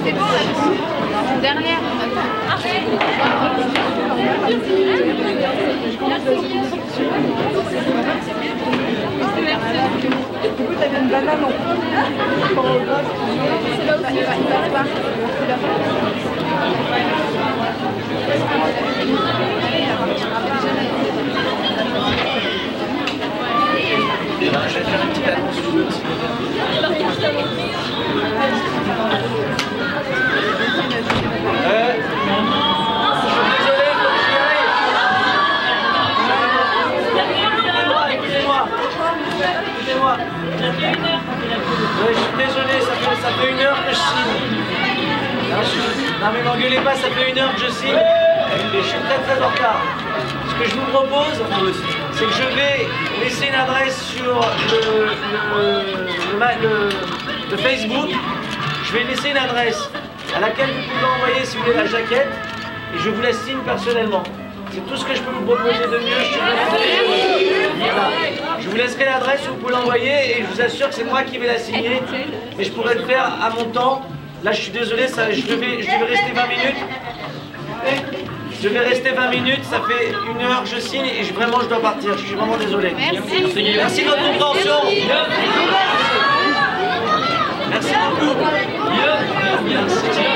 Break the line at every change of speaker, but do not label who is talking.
C'est bon, la dernière.
Du coup, t'avais une banane en fond.
C'est là aussi, il va pas.
Je vais faire une petite annonce sur le site. Écoutez-moi. Ouais, je suis désolé, ça fait 1 heure que je signe. Non mais m'engueulez pas, ça fait 1 heure que je signe et je suis très en retard. Ce que je vous propose, c'est que je vais laisser une adresse sur le Facebook. Je vais laisser une adresse à laquelle vous pouvez envoyer si vous voulez la jaquette et je vous la signe personnellement. C'est tout ce que je peux vous proposer de mieux. Voilà. Je vous laisserai l'adresse, vous pouvez l'envoyer et je vous assure que c'est moi qui vais la signer. Mais je pourrais le faire à mon temps. Là, je suis désolé, je devais rester 20 minutes. Je vais rester 20 minutes, ça fait 1 heure que je signe et vraiment je dois partir. Je suis vraiment désolé. Merci de votre compréhension. Merci beaucoup. Merci.